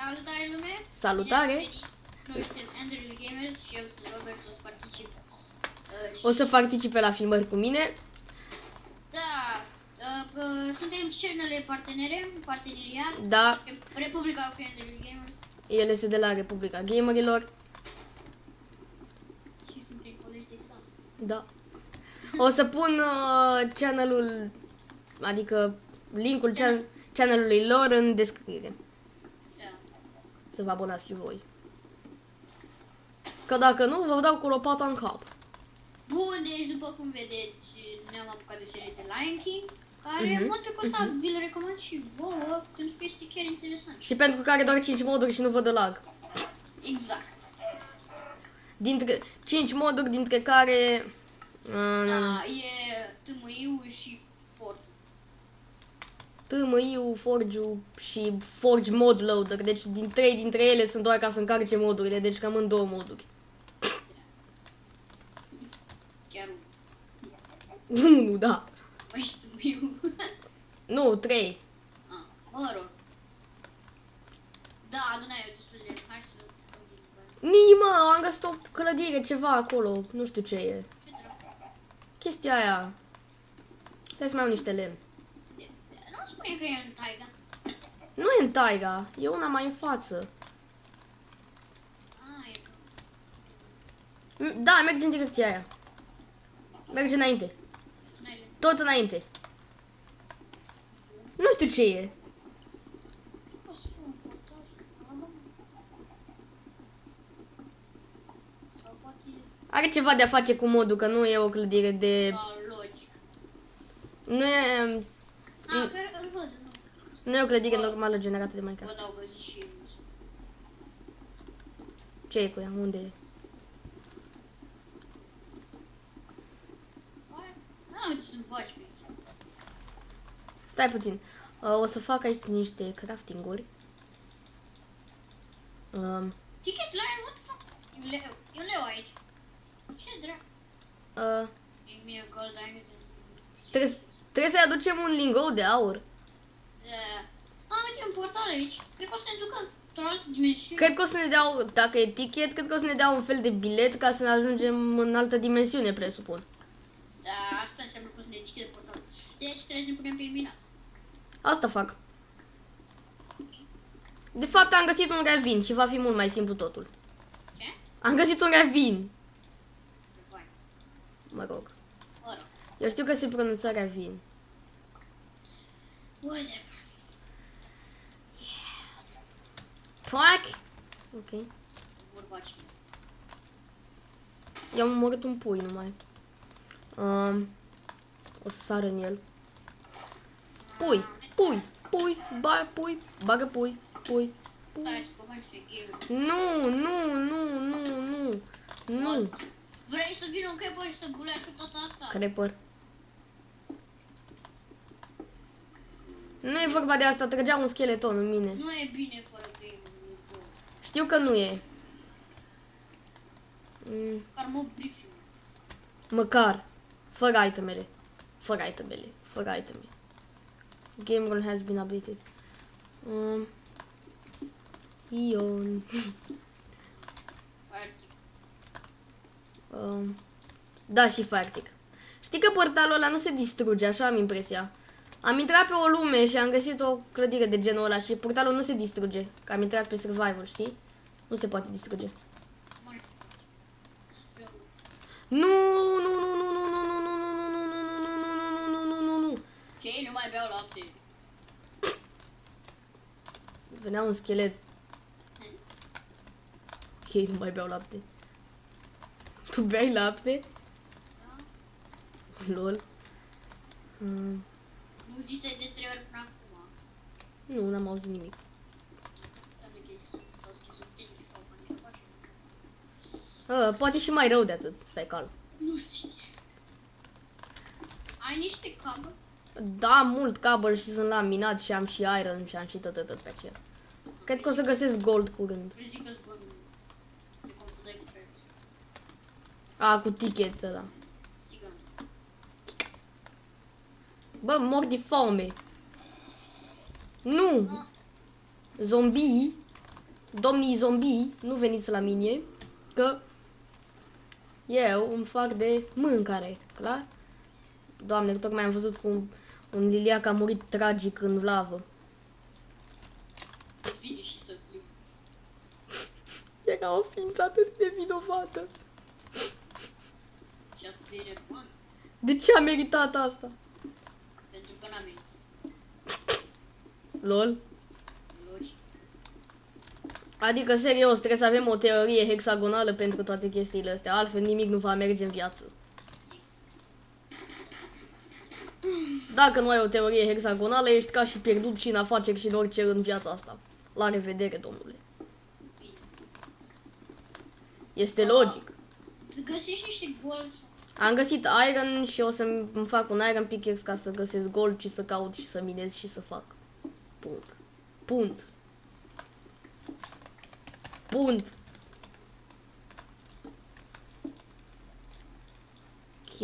Salutare lume! Salutare! Noi suntem Andrew Gamers și eu sunt Robert, o să particip. O să participe la filmări cu mine. Da, suntem channel parteneriat. Da, Republica cu Andrew Gamers. el este de la Republica Gamerilor. Și suntem colegi de sas. Da. O să pun channelul, adică linkul channelului lor în descriere. Da. Să vă abonați și voi. Că dacă nu, vă dau cu lopata în cap. Bun, deci după cum vedeți, ne-am apucat de serie de Lion King, care modul ăsta vi-l recomand și vouă, pentru că este chiar interesant. Și pentru care doar 5 moduri și nu vă dă lag. Exact. Dintre 5 moduri, dintre care... Da, e tâmâiul și Forge. TMI-ul, Forge-ul și Forge Mod Loader. Deci din 3 dintre ele sunt doar ca să încarce modurile, deci cam în 2 moduri. Chiar Nu, da. mai și tâmâiul. Nu, 3. Mă rog. Da, adunai eu destul de... Hai să continuăm. Nima, am găsit o clădire, ceva acolo. Nu știu ce e. Ce dracu? Chestia aia. Stai să mai iau niște lemn. Nu spune că e în taiga. Nu e în taiga, e una mai în față. E Da, merge în direcția aia. Merge înainte. tunele. Tot înainte. Nu știu ce e. O să fiu un portaj. Sau poate Are ceva de a face cu modul, că nu e o clădire de... logic. Nu e... Că îl văd, nu. Nu e o clădire normală generată de Minecraft. Vă dau găsit și... Ce e cu ea? Unde e? Nu, ce să-mi faci pe aici. Stai puțin. O să fac aici niște crafting-uri. Ticket Lion, what the fuck? E un leu aici. Ce dracu? Give me a gold diamond. Trebuie să-i aducem un lingou de aur. Da. Uite un portal aici. Cred că o să ne ducă într-o altă dimensiune. Cred că o să ne dea, dacă e ticket, cred că o să ne dea un fel de bilet ca să ne ajungem în altă dimensiune, presupun. Da, asta înseamnă că o să ne deschide portalul. Deci trebuie să ne punem pe minat. Asta fac. De fapt, am găsit un ravin și va fi mult mai simplu totul. Ce? Am găsit un ravin. Bani. Mă rog. Mă rog. Eu știu că se pronunță ravin. Whatever. Fuck! Ok. Vorba cine este. I-am omorât un pui numai. O să sar în el. Pui, pui, pui, pui, bagă pui, pui. Stai să băgăm niște game. Nu, nu, nu, nu, nu, nu. Vrei să vină un creeper și să bulească tot asta? Creeper. Nu e vorba de asta, trăgea un scheleton în mine. Nu e bine fără game. Știu că nu e. Car mă brifi. Măcar. Fără itemele. Fără itemele. Fără iteme. Game roll has been updated. Ion. Da, și Firetic. Știi că portalul ăla nu se distruge, așa am impresia. Am intrat pe o lume și am găsit o clădire de genul ăla și portalul nu se distruge. Că am intrat pe survival, știi? Nu se poate distruge. Nu, nu, nu, nu, nu, nu, nu, nu, nu, nu, nu, nu, nu, nu, nu, nu, nu. Ce? Nu mai beau lapte. Venea un schelet. Ok, nu mai beau lapte. Tu beai lapte? Da? Lol. Nu zise de 3 ori până acum. Nu, n-am auzit nimic. Înseamnă că s-au schizofrenic sau ceva. Poate și mai rău de atât, stai calm. Nu se știe. Ai niște cablu? Da, mult cable și sunt la minat și am și iron și am și tot pe aceea. Cred că o să găsesc gold curând. Vrei zic că-ți bun de cum puteai cu pe Cu ticket ăla. țigan. Bă, mor de foame. Nu! Zombie? domnii zombie, nu veniți la mine, că eu îmi fac de mâncare, clar? Doamne, tocmai am văzut cum un liliac a murit tragic în lavă. Îți vine și să plâng. Era o ființă atât de vinovată. Și atât de nervant. De ce a meritat asta? Pentru că n-a meritat. Lol. Logic. Adică, serios, trebuie să avem o teorie hexagonală pentru toate chestiile astea, altfel nimic nu va merge în viață. Dacă nu ai o teorie hexagonală, ești ca și pierdut și în afaceri și în orice în viața asta. La revedere, domnule. Bine. Este logic. Să găsești niște gold. Am găsit iron și o să-mi fac un iron pickaxe ca să găsesc gold și să caut și să minez și să fac. Punct. Punct. Punct. Ok.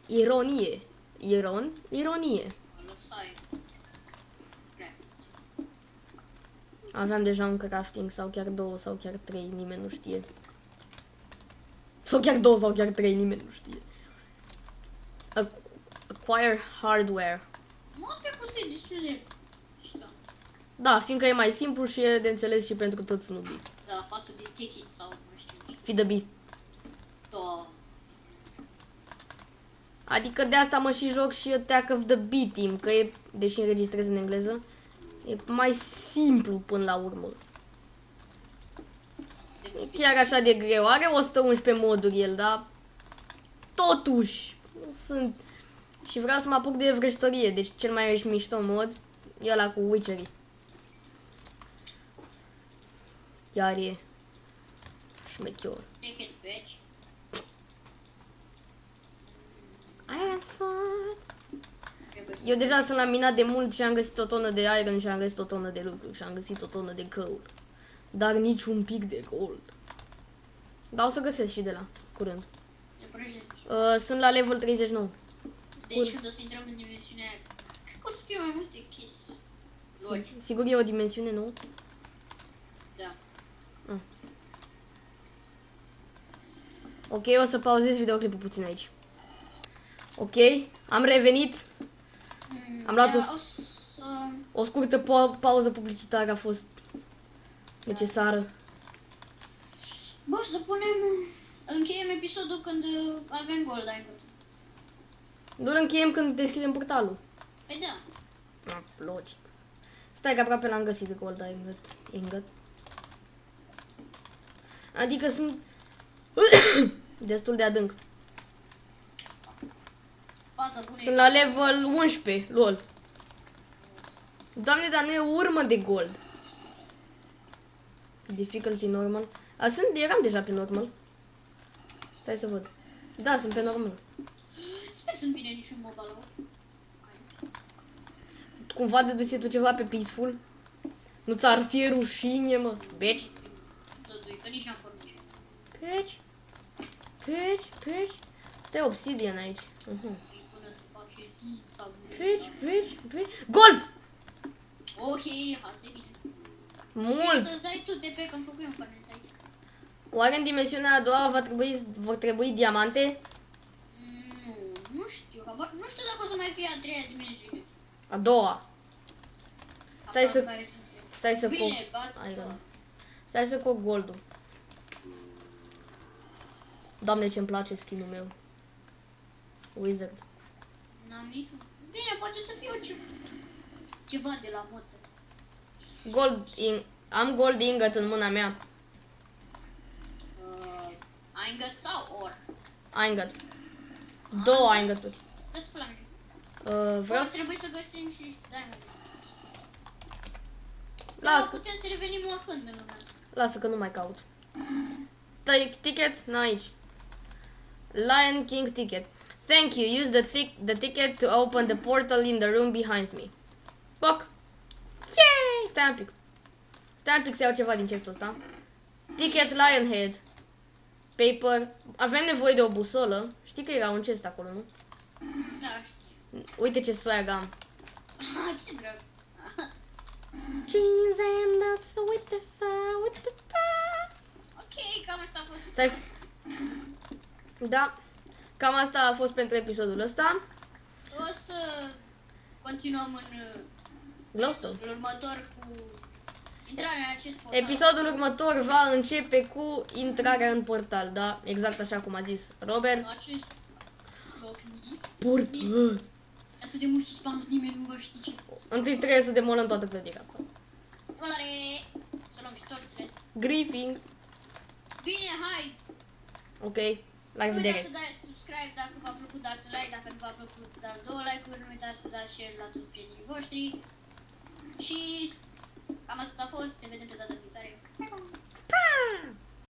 Ironie. Ironie. Lăsai. Craft. Aveam deja un crafting sau chiar 2 sau chiar 3, nimeni nu știe. Sau chiar 2 sau chiar 3, nimeni nu știe. Acquire hardware. Mă, pe cum e destul de... Știu. Da, fiindcă e mai simplu și e de înțeles și pentru toți nubii. Da, față de Tekken sau nu știu ce. Feed the beast. Da. Adică de asta mă și joc și Attack of the B-Team, că e, deși înregistrez în engleză, e mai simplu până la urmă. E chiar așa de greu. Are 111 moduri el, dar totuși nu sunt. Și vreau să mă apuc de vrăjitorie, deci cel mai mișto mod e ăla cu witchery. Iar e șmechior. Tekken patch. Iron Sword. Trebuie să... Eu deja sunt la minat de mult și am găsit o tonă de iron și am găsit o tonă de lucruri și am găsit o tonă de gold. Dar nici un pic de gold. Dar o să găsesc și de la curând. Ne prăjești. Sunt la level 39. Deci când o să intrăm în dimensiunea aia, cred că o să fie mai multe chestii. Logic. Sigur e o dimensiune nouă? Da. Ok, o să pauzez videoclipul puțin aici. Ok, am revenit. Am luat Da, o să... o scurtă pauză publicitară, a fost necesară. Bă, să punem... Încheiem episodul când avem gold ingot. Nu-l încheiem când deschidem portalul. Păi da. Logic. Stai că aproape l-am găsit de gold ingot. Adică sunt destul de adânc. Fața bună. Sunt la level 11, lol. Doamne, dar nu e o urmă de gold. Difficulty normal. Eram deja pe normal. Stai să văd. Da, sunt pe normal. Sper să nu vine niciun mob ăla. Cumva deduse tu ceva pe peaceful? Nu ți-ar fi rușine, mă? Beci? Dădui, că nici n-am făcut. Peci. Stai obsidian aici. Până să fac și zi sau... Peci. Gold! Ok, asta e bine. Mult! Și să dai tu TP că-mi făcut un furnace aici. Oare în dimensiunea a doua vor trebui diamante? Nu știu. Nu știu dacă o să mai fie a treia dimensiune. A doua. Stai să... Care sunt Stai să bine, bat. Iron. Stai să coc goldul. Doamne, ce-mi place skin-ul meu. Wizard. N-am niciun... Bine, poate să fie ceva de la motă. Am gold ingot în mâna mea. Ingot sau or? Ingot. Două ingoturi. Dă-ți la mine. Vreau să... Trebuie să găsim și niște diamond. Las, Putem să revenim oricând în lumea asta. lasă că nu mai caut. Ticket? N-aici. Lion King ticket. Thank you. Use the ticket to open the portal in the room behind me. Poc. Yay! Stai un pic să iau ceva din chestul ăsta. Ticket Lionhead. Paper. Avem nevoie de o busolă. Știi că era un chest acolo, nu? Da, știu. Uite ce swag am. Ce drag. 50 Da. Cam asta a fost pentru episodul ăsta. O să continuăm în Glowstone. următor cu intrarea în acest portal. Episodul următor va începe cu intrarea în portal, da? Exact așa cum a zis Robert. Acest loc Portal. atât de mult suspans, nimeni nu va ști ce. Întâi trebuie să demolăm toată clădirea asta. Demolare! Să luăm și torțele. Griffing. Bine, hai! Ok. La Nu revedere. uitați să dați subscribe dacă v-a plăcut, dați like, dacă nu v-a plăcut, dați 2 like-uri, nu uitați să dați share la toți prietenii voștri. Și cam atât a fost, ne vedem pe data viitoare. Pa!